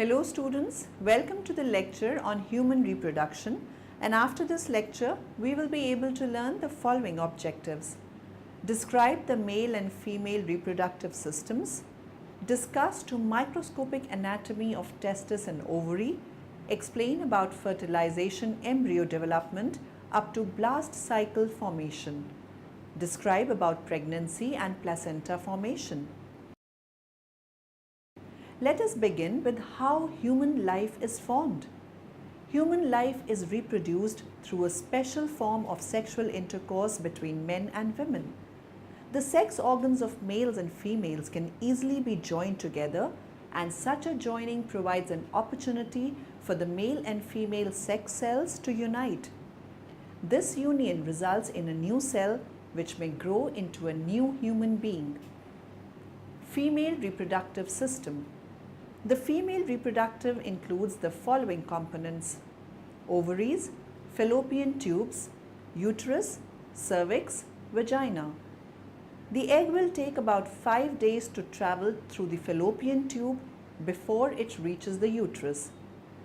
Hello students, welcome to the lecture on human reproduction, and after this lecture we will be able to learn the following objectives. Describe the male and female reproductive systems, discuss to microscopic anatomy of testis and ovary, explain about fertilization embryo development up to blast cycle formation, describe about pregnancy and placenta formation. Let us begin with how human life is formed. Human life is reproduced through a special form of sexual intercourse between men and women. The sex organs of males and females can easily be joined together, and such a joining provides an opportunity for the male and female sex cells to unite. This union results in a new cell which may grow into a new human being. Female reproductive system. The female reproductive includes the following components: ovaries, fallopian tubes, uterus, cervix, vagina. The egg will take about 5 days to travel through the fallopian tube before it reaches the uterus.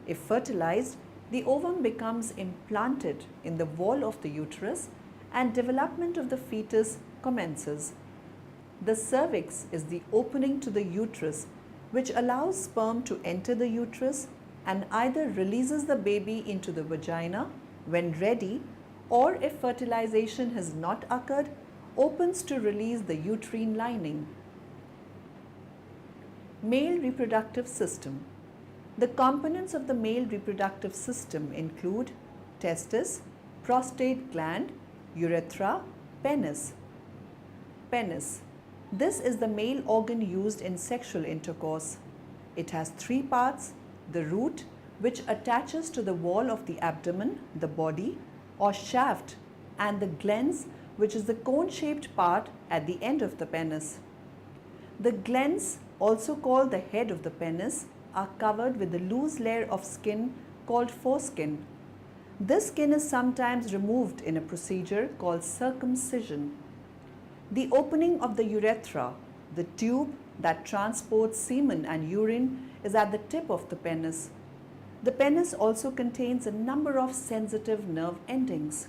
If fertilized, the ovum becomes implanted in the wall of the uterus and development of the fetus commences. The cervix is the opening to the uterus which allows sperm to enter the uterus and either releases the baby into the vagina when ready, or if fertilization has not occurred, opens to release the uterine lining. Male reproductive system. The components of the male reproductive system include testis, prostate gland, urethra, penis. Penis. This is the male organ used in sexual intercourse. It has 3 parts: the root, which attaches to the wall of the abdomen, the body, or shaft, and the glans, which is the cone-shaped part at the end of the penis. The glans, also called the head of the penis, are covered with a loose layer of skin called foreskin. This skin is sometimes removed in a procedure called circumcision. The opening of the urethra, the tube that transports semen and urine, is at the tip of the penis. The penis also contains a number of sensitive nerve endings.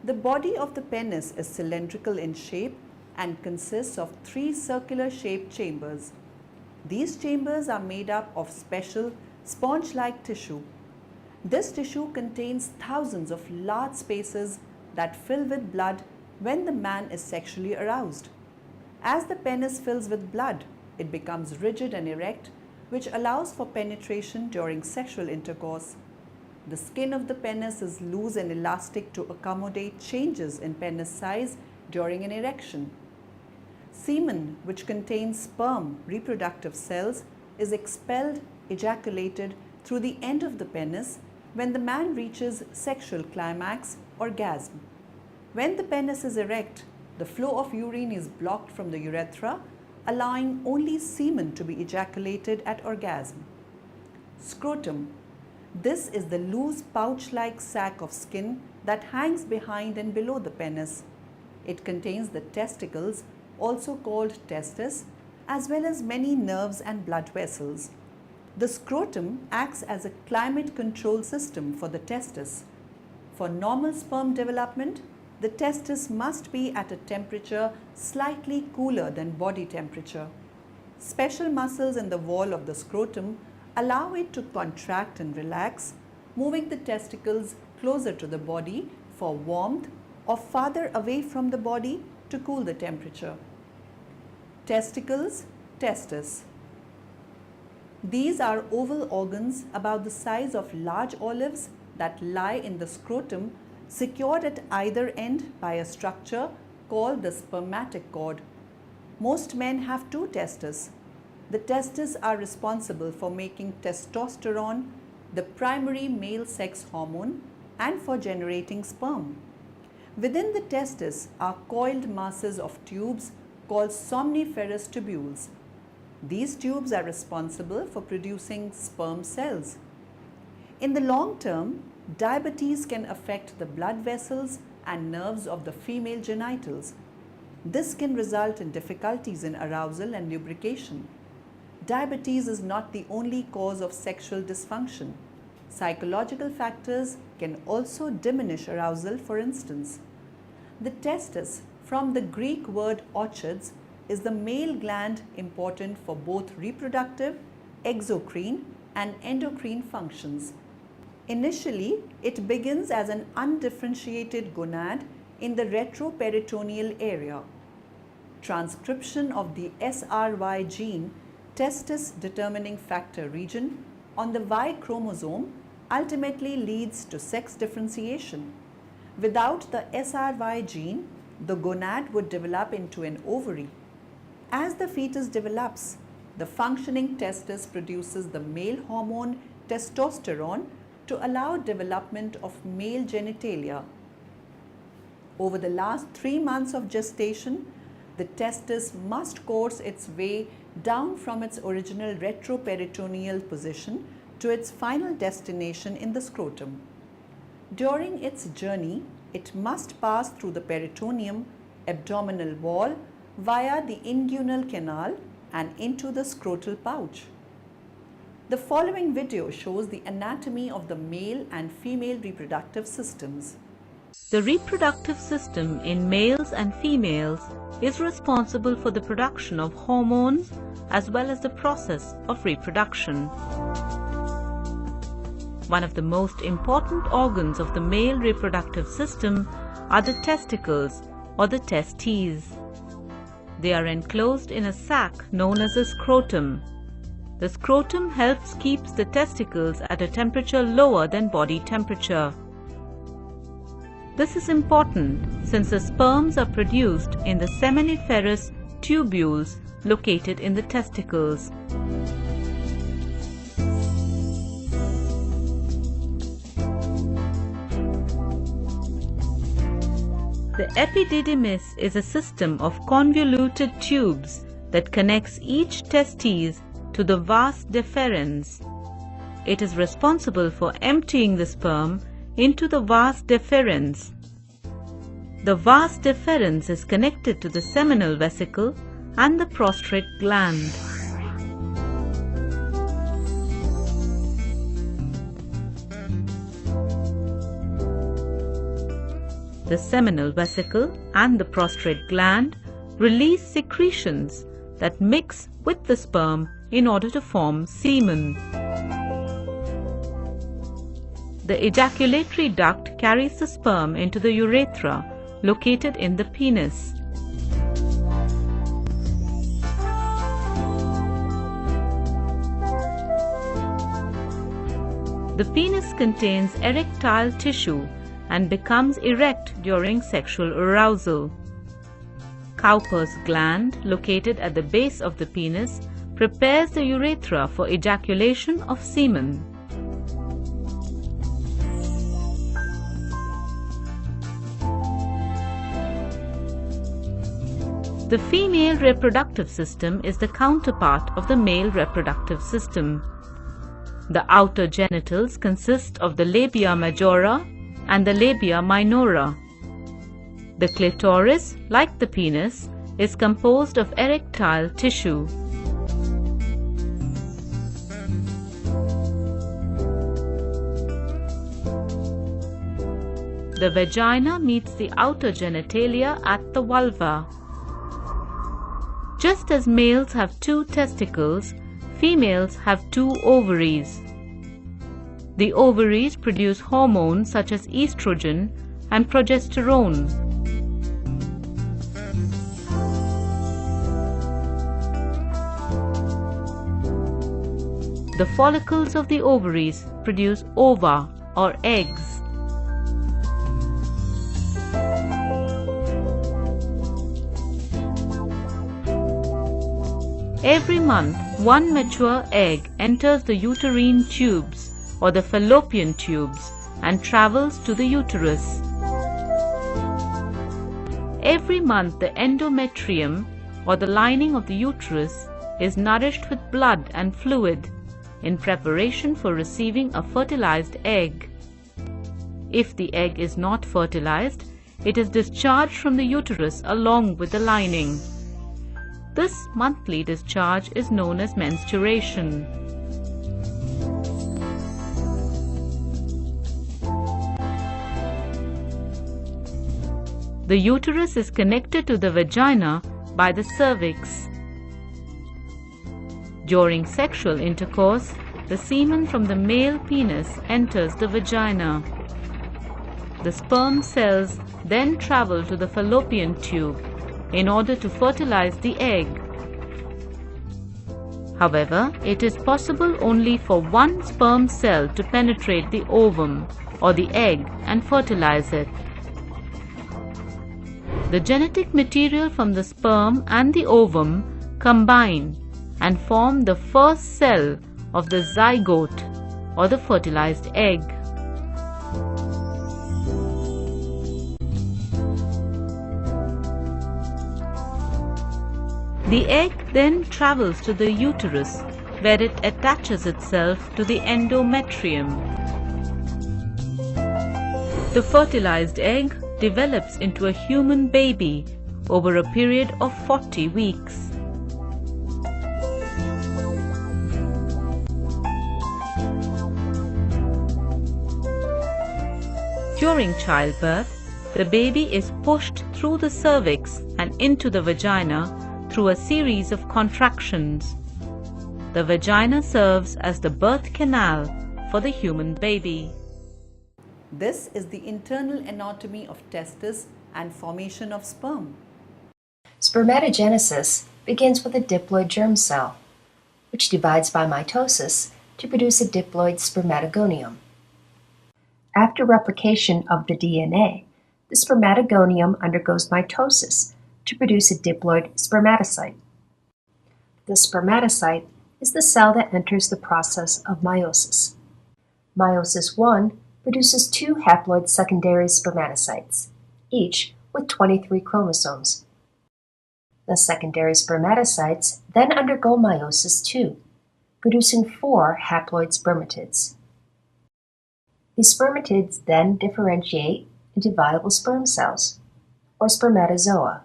The body of the penis is cylindrical in shape and consists of 3 circular shaped chambers. These chambers are made up of special sponge-like tissue. This tissue contains thousands of large spaces that fill with blood when the man is sexually aroused. As the penis fills with blood, it becomes rigid and erect, which allows for penetration during sexual intercourse. The skin of the penis is loose and elastic to accommodate changes in penis size during an erection. Semen, which contains sperm reproductive cells, is expelled, ejaculated through the end of the penis when the man reaches sexual climax, orgasm. When the penis is erect, the flow of urine is blocked from the urethra, allowing only semen to be ejaculated at orgasm. Scrotum. This is the loose pouch-like sac of skin that hangs behind and below the penis. It contains the testicles, also called testis, as well as many nerves and blood vessels. The scrotum acts as a climate control system for the testis. For normal sperm development, the testis must be at a temperature slightly cooler than body temperature. Special muscles in the wall of the scrotum allow it to contract and relax, moving the testicles closer to the body for warmth or farther away from the body to cool the temperature. Testicles, testis. These are oval organs about the size of large olives that lie in the scrotum, secured at either end by a structure called the spermatic cord. Most men have 2 testes. The testes are responsible for making testosterone, the primary male sex hormone, and for generating sperm. Within the testes are coiled masses of tubes called somniferous tubules. These tubes are responsible for producing sperm cells. In the long term, diabetes can affect the blood vessels and nerves of the female genitals. This can result in difficulties in arousal and lubrication. diabetes is not the only cause of sexual dysfunction. Psychological factors can also diminish arousal, for instance. The testis, from the Greek word orchids, is the male gland important for both reproductive, exocrine and endocrine functions. Initially, it begins as an undifferentiated gonad in the retroperitoneal area. Transcription of the SRY gene, testis determining factor region, on the Y chromosome ultimately leads to sex differentiation. Without the SRY gene, the gonad would develop into an ovary. As the fetus develops, the functioning testis produces the male hormone testosterone to allow development of male genitalia. Over the last 3 months of gestation, the testis must course its way down from its original retroperitoneal position to its final destination in the scrotum. During its journey, it must pass through the peritoneum, abdominal wall, via the inguinal canal and into the scrotal pouch. The following video shows the anatomy of the male and female reproductive systems. The reproductive system in males and females is responsible for the production of hormones as well as the process of reproduction. One of the most important organs of the male reproductive system are the testicles or the testes. They are enclosed in a sac known as a scrotum. The scrotum helps keep the testicles at a temperature lower than body temperature. This is important since the sperms are produced in the seminiferous tubules located in the testicles. The epididymis is a system of convoluted tubes that connects each testes to the vas deferens. It is responsible for emptying the sperm into the vas deferens. The vas deferens is connected to the seminal vesicle and the prostrate gland. The seminal vesicle and the prostrate gland release secretions that mix with the sperm in order to form semen. The ejaculatory duct carries the sperm into the urethra located in the penis. The penis contains erectile tissue and becomes erect during sexual arousal. Cowper's gland, located at the base of the penis, prepares the urethra for ejaculation of semen. The female reproductive system is the counterpart of the male reproductive system. The outer genitals consist of the labia majora and the labia minora. The clitoris, like the penis, is composed of erectile tissue. The vagina meets the outer genitalia at the vulva. Just as males have 2 testicles, females have 2 ovaries. The ovaries produce hormones such as estrogen and progesterone. The follicles of the ovaries produce ova or eggs. Every month, one mature egg enters the uterine tubes or the fallopian tubes and travels to the uterus. Every month, the endometrium or the lining of the uterus is nourished with blood and fluid in preparation for receiving a fertilized egg. If the egg is not fertilized, it is discharged from the uterus along with the lining. This monthly discharge is known as menstruation. The uterus is connected to the vagina by the cervix. During sexual intercourse, the semen from the male penis enters the vagina. The sperm cells then travel to the fallopian tube in order to fertilize the egg. However, it is possible only for one sperm cell to penetrate the ovum or the egg and fertilize it. The genetic material from the sperm and the ovum combine and form the first cell of the zygote or the fertilized egg. The egg then travels to the uterus, where it attaches itself to the endometrium. The fertilized egg develops into a human baby over a period of 40 weeks. During childbirth, the baby is pushed through the cervix and into the vagina through a series of contractions. The vagina serves as the birth canal for the human baby. This is the internal anatomy of testis and formation of sperm. Spermatogenesis begins with a diploid germ cell, which divides by mitosis to produce a diploid spermatogonium. After replication of the DNA, the spermatogonium undergoes mitosis to produce a diploid spermatocyte. The spermatocyte is the cell that enters the process of meiosis. Meiosis I produces 2 haploid secondary spermatocytes, each with 23 chromosomes. The secondary spermatocytes then undergo meiosis II, producing 4 haploid spermatids. These spermatids then differentiate into viable sperm cells, or spermatozoa.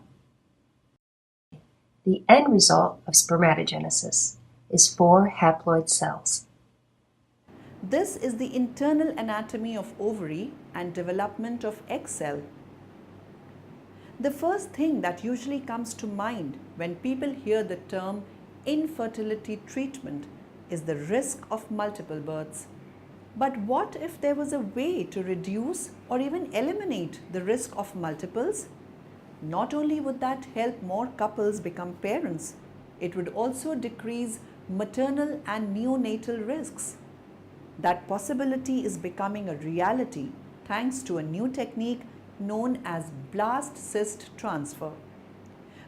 The end result of spermatogenesis is 4 haploid cells. This is the internal anatomy of ovary and development of egg cell. The first thing that usually comes to mind when people hear the term infertility treatment is the risk of multiple births. But what if there was a way to reduce or even eliminate the risk of multiples? Not only would that help more couples become parents, it would also decrease maternal and neonatal risks. That possibility is becoming a reality thanks to a new technique known as blast cyst transfer.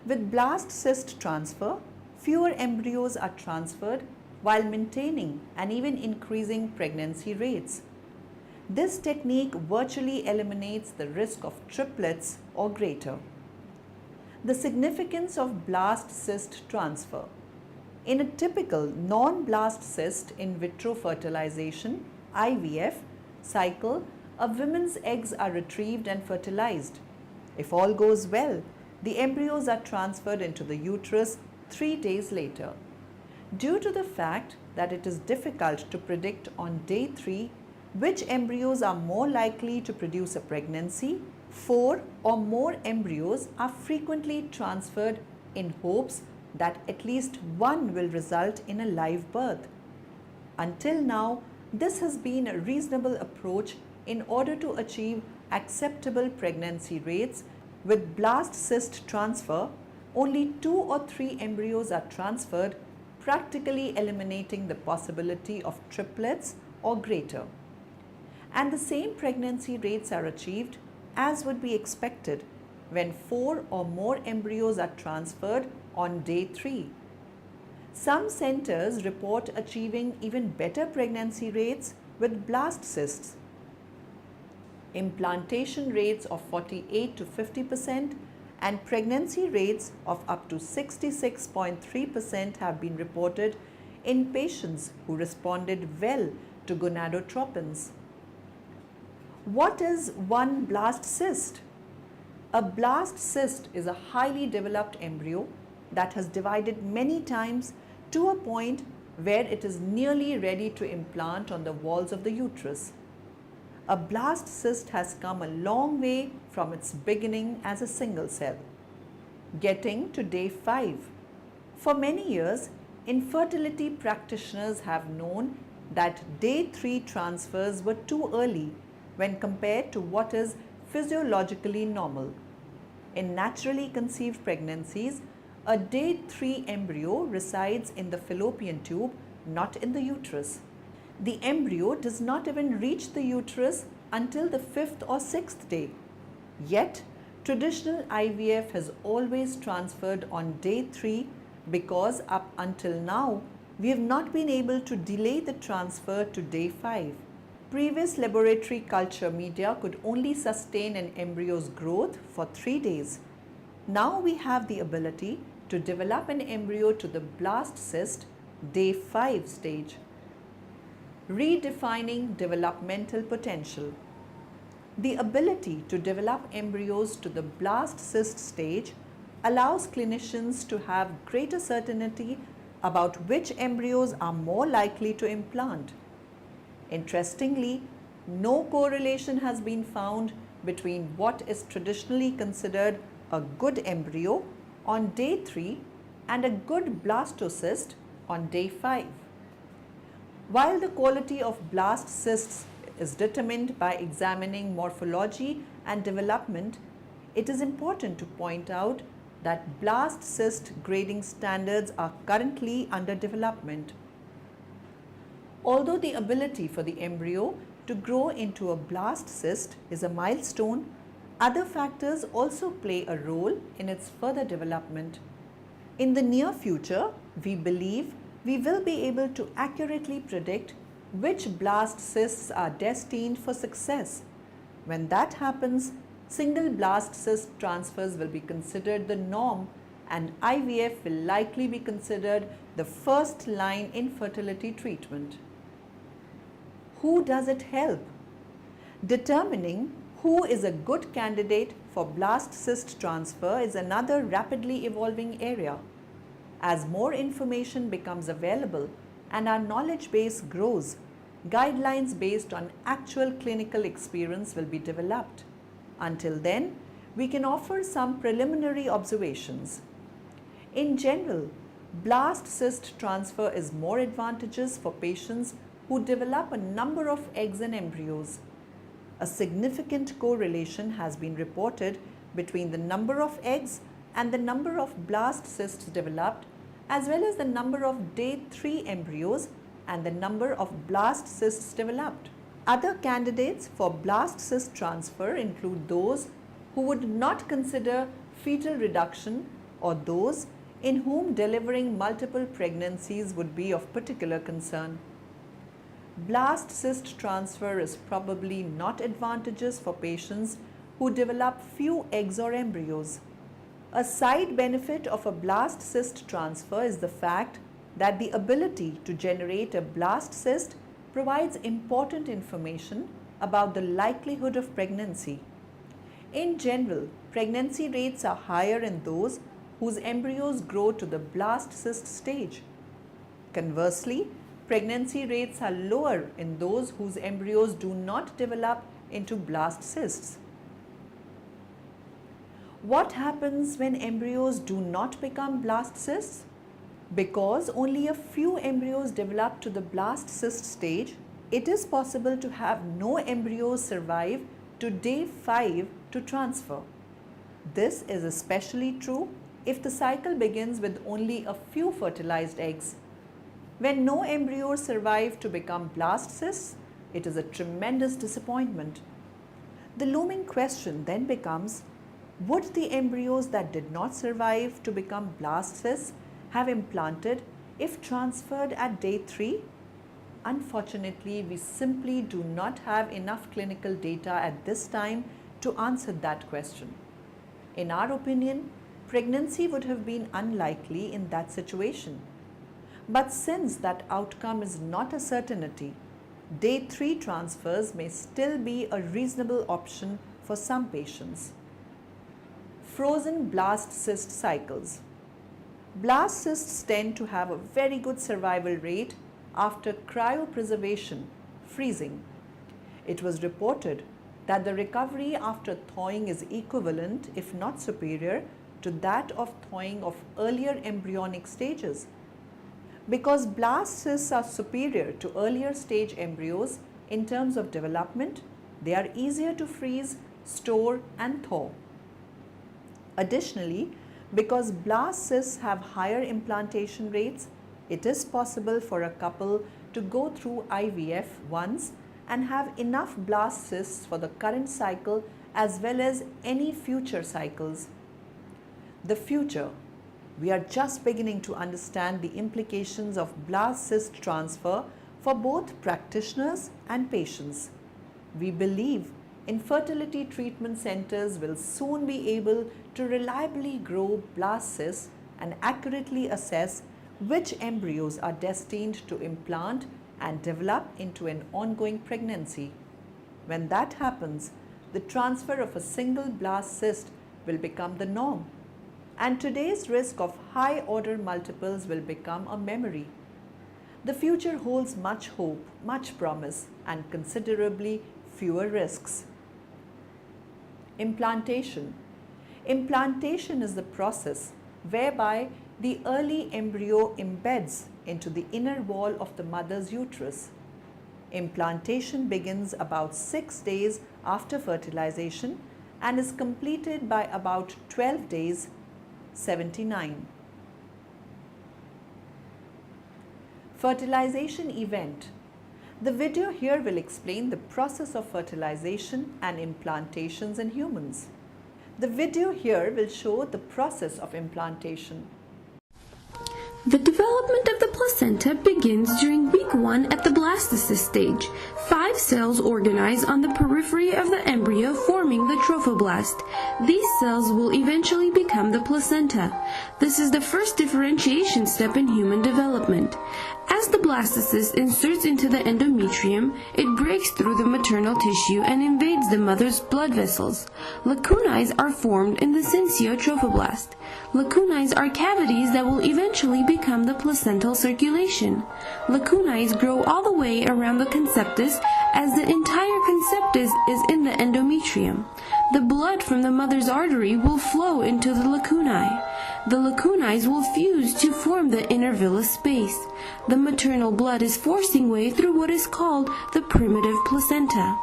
With blast cyst transfer, fewer embryos are transferred while maintaining and even increasing pregnancy rates. This technique virtually eliminates the risk of triplets or greater. The significance of blast cyst transfer. In a typical non-blast cyst in vitro fertilization (IVF) cycle, a woman's eggs are retrieved and fertilized. If all goes well, the embryos are transferred into the uterus 3 days later. Due to the fact that it is difficult to predict on day 3 which embryos are more likely to produce a pregnancy, 4 or more embryos are frequently transferred in hopes that at least one will result in a live birth. Until now, this has been a reasonable approach in order to achieve acceptable pregnancy rates. With blast cyst transfer, only 2 or 3 embryos are transferred, practically eliminating the possibility of triplets or greater. And the same pregnancy rates are achieved as would be expected when 4 or more embryos are transferred on day 3. Some centers report achieving even better pregnancy rates with blast cysts. Implantation rates of 48 to 50% and pregnancy rates of up to 66.3% have been reported in patients who responded well to gonadotropins. What is one blast cyst? A blast cyst is a highly developed embryo that has divided many times to a point where it is nearly ready to implant on the walls of the uterus. A blast cyst has come a long way from its beginning as a single cell. Getting to day 5. For many years, infertility practitioners have known that day 3 transfers were too early when compared to what is physiologically normal. In naturally conceived pregnancies, a day 3 embryo resides in the fallopian tube, not in the uterus. The embryo does not even reach the uterus until the 5th or 6th day. Yet, traditional IVF has always transferred on day 3 because up until now, we have not been able to delay the transfer to day 5. Previous laboratory culture media could only sustain an embryo's growth for 3 days. Now we have the ability to develop an embryo to the blast cyst day 5 stage. Redefining developmental potential. The ability to develop embryos to the blast cyst stage allows clinicians to have greater certainty about which embryos are more likely to implant. Interestingly, no correlation has been found between what is traditionally considered a good embryo on day 3 and a good blastocyst on day 5. While the quality of blast cysts is determined by examining morphology and development, it is important to point out that blast cyst grading standards are currently under development. Although the ability for the embryo to grow into a blast cyst is a milestone, other factors also play a role in its further development. In the near future, we believe we will be able to accurately predict which blast cysts are destined for success. When that happens, single blast cyst transfers will be considered the norm and IVF will likely be considered the first line infertility treatment. Who does it help? Determining who is a good candidate for blast cyst transfer is another rapidly evolving area. As more information becomes available and our knowledge base grows, guidelines based on actual clinical experience will be developed. Until then, we can offer some preliminary observations. In general, blast cyst transfer is more advantageous for patients who develop a number of eggs and embryos. A significant correlation has been reported between the number of eggs and the number of blast cysts developed, as well as the number of day 3 embryos and the number of blast cysts developed. Other candidates for blast cyst transfer include those who would not consider fetal reduction or those in whom delivering multiple pregnancies would be of particular concern. Blast cyst transfer is probably not advantageous for patients who develop few eggs or embryos. A side benefit of a blast cyst transfer is the fact that the ability to generate a blast cyst provides important information about the likelihood of pregnancy. In general, pregnancy rates are higher in those whose embryos grow to the blast cyst stage. Conversely, pregnancy rates are lower in those whose embryos do not develop into blast cysts. What happens when embryos do not become blast cysts? Because only a few embryos develop to the blast cyst stage, it is possible to have no embryos survive to day 5 to transfer. This is especially true if the cycle begins with only a few fertilized eggs. When no embryos survive to become blast cysts, it is a tremendous disappointment. The looming question then becomes, would the embryos that did not survive to become blast cysts have implanted if transferred at day 3? Unfortunately, we simply do not have enough clinical data at this time to answer that question. In our opinion, pregnancy would have been unlikely in that situation. But since that outcome is not a certainty, day 3 transfers may still be a reasonable option for some patients. Frozen blast cyst cycles. Blast cysts tend to have a very good survival rate after cryopreservation, freezing. It was reported that the recovery after thawing is equivalent, if not superior, to that of thawing of earlier embryonic stages. Because blast cysts are superior to earlier stage embryos in terms of development, they are easier to freeze, store and thaw. Additionally, because blast cysts have higher implantation rates, it is possible for a couple to go through IVF once and have enough blast cysts for the current cycle as well as any future cycles. The future. We are just beginning to understand the implications of blast cyst transfer for both practitioners and patients. We believe infertility treatment centers will soon be able to reliably grow blast cysts and accurately assess which embryos are destined to implant and develop into an ongoing pregnancy. When that happens, the transfer of a single blast cyst will become the norm, and today's risk of high order multiples will become a memory. The future holds much hope, much promise, and considerably fewer risks. Implantation. Implantation is the process whereby the early embryo embeds into the inner wall of the mother's uterus. Implantation begins about 6 days after fertilization and is completed by about 12 days, 79. Fertilization event. The video here will explain the process of fertilization and implantations in humans. The video here will show the process of implantation. The development of the placenta begins during week 1 at the blastocyst stage. 5 cells organize on the periphery of the embryo, forming the trophoblast. These cells will eventually become the placenta. This is the first differentiation step in human development. As the blastocyst inserts into the endometrium, it breaks through the maternal tissue and invades the mother's blood vessels. Lacunae are formed in the syncytiotrophoblasts. Lacunae are cavities that will eventually become the placental circulation. Lacunae grow all the way around the conceptus, as the entire conceptus is in the endometrium. The blood from the mother's artery will flow into the lacunae. The lacunae will fuse to form the inner villus space. The maternal blood is forcing way through what is called the primitive placenta.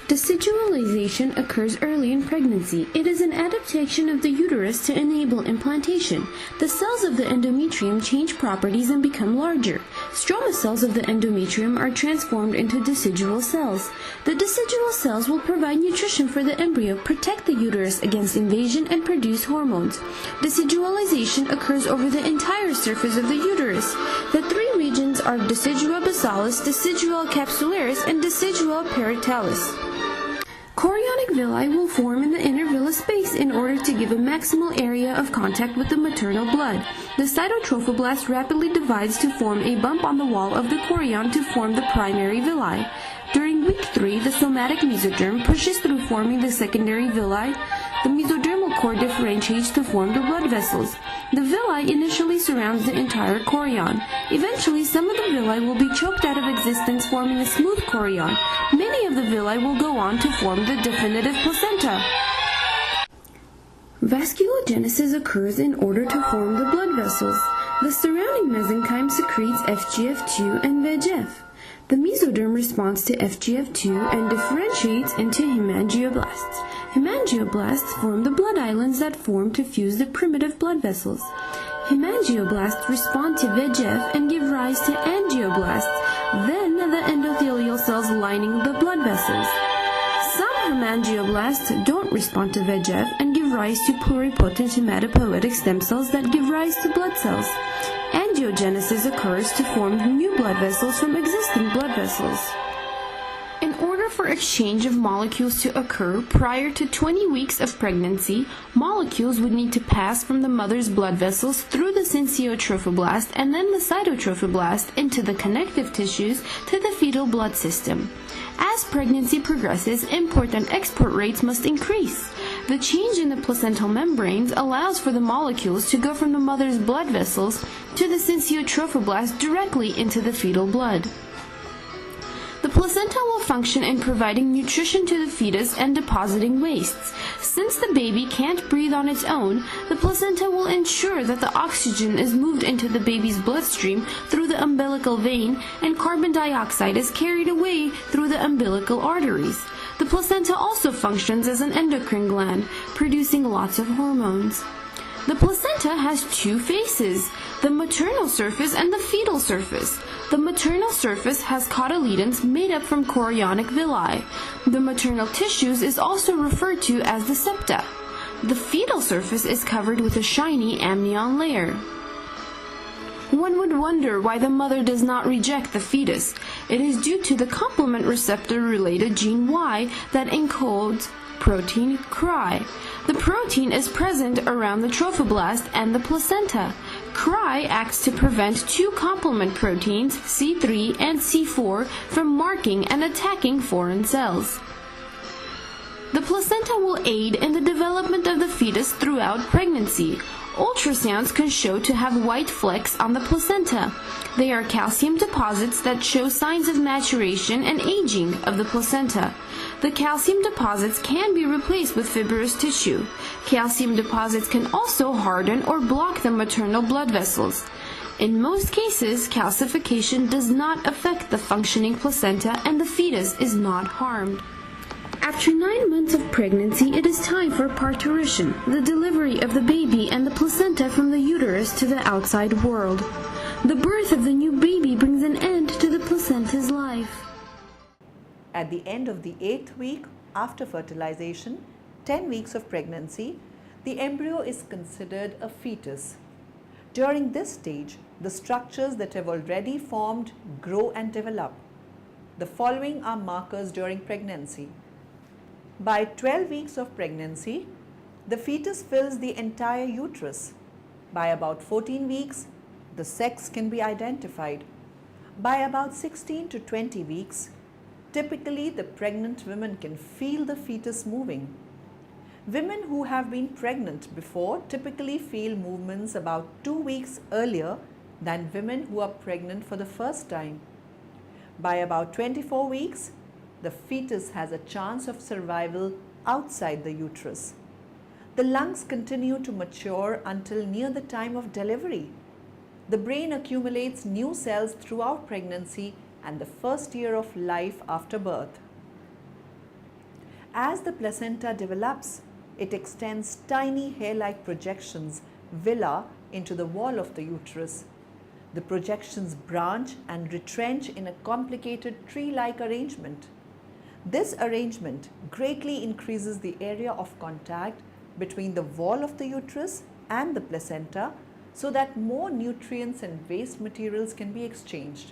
Decidualization occurs early in pregnancy. It is an adaptation of the uterus to enable implantation. The cells of the endometrium change properties and become larger. Stroma cells of the endometrium are transformed into decidual cells. The decidual cells will provide nutrition for the embryo, protect the uterus against invasion, and produce hormones. Decidualization occurs over the entire surface of the uterus. The 3 regions are decidua basalis, decidua capsularis, and decidua paritalis. Chorionic villi will form in the inner villus space in order to give a maximal area of contact with the maternal blood. The cytotrophoblast rapidly divides to form a bump on the wall of the chorion to form the primary villi. During week 3, the somatic mesoderm pushes through forming the secondary villi. The mesodermal cord differentiates to form the blood vessels. The villi initially surrounds the entire chorion. Eventually, some of the villi will be choked out of existence, forming a smooth chorion. Many of the villi will go on to form the definitive placenta. Vasculogenesis occurs in order to form the blood vessels. The surrounding mesenchyme secretes FGF2 and VEGF. The mesoderm responds to FGF2 and differentiates into hemangioblasts. Hemangioblasts form the blood islands that form to fuse the primitive blood vessels. Hemangioblasts respond to VEGF and give rise to angioblasts, then the endothelial cells lining the blood vessels. Some hemangioblasts don't respond to VEGF and give rise to pluripotent hematopoietic stem cells that give rise to blood cells. Angiogenesis occurs to form new blood vessels from existing blood vessels. In order for exchange of molecules to occur prior to 20 weeks of pregnancy, molecules would need to pass from the mother's blood vessels through the syncytiotrophoblaст and then the cytotrophoblast into the connective tissues to the fetal blood system. As pregnancy progresses, import and export rates must increase. The change in the placental membranes allows for the molecules to go from the mother's blood vessels to the syncytiotrophoblasts directly into the fetal blood. The placenta will function in providing nutrition to the fetus and depositing wastes. Since the baby can't breathe on its own, the placenta will ensure that the oxygen is moved into the baby's bloodstream through the umbilical vein and carbon dioxide is carried away through the umbilical arteries. The placenta also functions as an endocrine gland, producing lots of hormones. The placenta has two faces, the maternal surface and the fetal surface. The maternal surface has cotyledons made up from chorionic villi. The maternal tissues is also referred to as the septa. The fetal surface is covered with a shiny amnion layer. One would wonder why the mother does not reject the fetus. It is due to the complement receptor-related gene Y that encodes protein Cry. The protein is present around the trophoblast and the placenta. Cry acts to prevent two complement proteins, C3 and C4, from marking and attacking foreign cells. The placenta will aid in the development of the fetus throughout pregnancy. Ultrasounds can show to have white flecks on the placenta. They are calcium deposits that show signs of maturation and aging of the placenta. The calcium deposits can be replaced with fibrous tissue. Calcium deposits can also harden or block the maternal blood vessels. In most cases, calcification does not affect the functioning placenta and the fetus is not harmed. After 9 months of pregnancy, it is time for parturition, the delivery of the baby and the placenta from the uterus to the outside world. The birth of the new baby brings an end to the placenta's life. At the end of the 8th week after fertilization, 10 weeks of pregnancy, the embryo is considered a fetus. During this stage, the structures that have already formed grow and develop. The following are markers during pregnancy. By 12 weeks of pregnancy, the fetus fills the entire uterus. By about 14 weeks, the sex can be identified. By about 16 to 20 weeks, typically the pregnant women can feel the fetus moving. Women who have been pregnant before typically feel movements about 2 weeks earlier than women who are pregnant for the first time. By about 24 weeks, the fetus has a chance of survival outside the uterus. The lungs continue to mature until near the time of delivery. The brain accumulates new cells throughout pregnancy and the first year of life after birth. As the placenta develops, it extends tiny hair-like projections, villi, into the wall of the uterus. The projections branch and retrench in a complicated tree-like arrangement. This arrangement greatly increases the area of contact between the wall of the uterus and the placenta so that more nutrients and waste materials can be exchanged.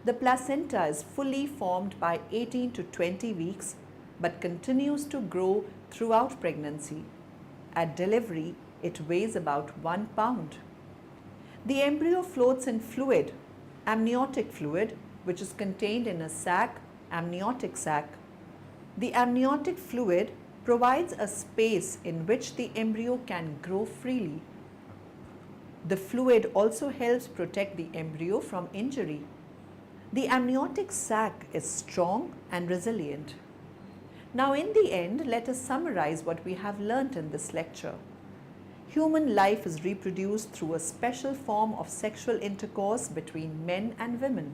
The placenta is fully formed by 18 to 20 weeks but continues to grow throughout pregnancy. At delivery, it weighs about 1 pound. The embryo floats in fluid, amniotic fluid, which is contained in a sac, amniotic sac. The amniotic fluid provides a space in which the embryo can grow freely. The fluid also helps protect the embryo from injury. The amniotic sac is strong and resilient. Now, in the end, let us summarize what we have learnt in this lecture. Human life is reproduced through a special form of sexual intercourse between men and women.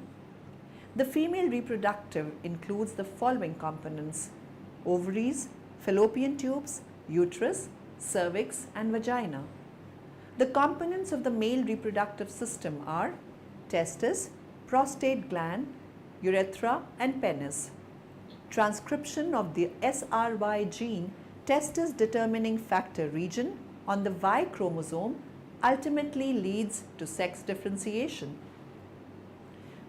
The female reproductive includes the following components: ovaries, fallopian tubes, uterus, cervix, and vagina. The components of the male reproductive system are testis, prostate gland, urethra, and penis. Transcription of the SRY gene, testis determining factor region, on the Y chromosome ultimately leads to sex differentiation.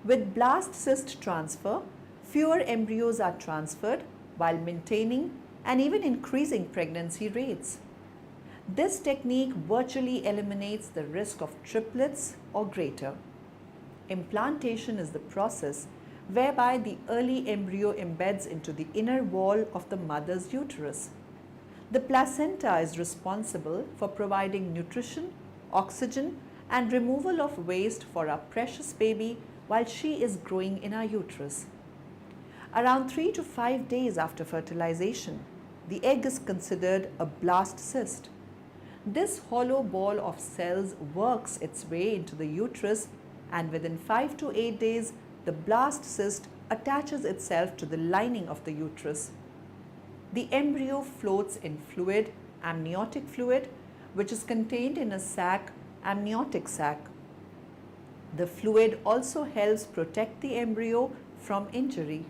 With blast-cyst transfer, fewer embryos are transferred while maintaining and even increasing pregnancy rates. This technique virtually eliminates the risk of triplets or greater. Implantation is the process whereby the early embryo embeds into the inner wall of the mother's uterus. The placenta is responsible for providing nutrition, oxygen, and removal of waste for our precious baby while she is growing in our uterus. Around 3 to 5 days after fertilization, the egg is considered a blast cyst. This hollow ball of cells works its way into the uterus, and within 5 to 8 days, the blast cyst attaches itself to the lining of the uterus. The embryo floats in fluid, amniotic fluid, which is contained in a sac, amniotic sac. The fluid also helps protect the embryo from injury.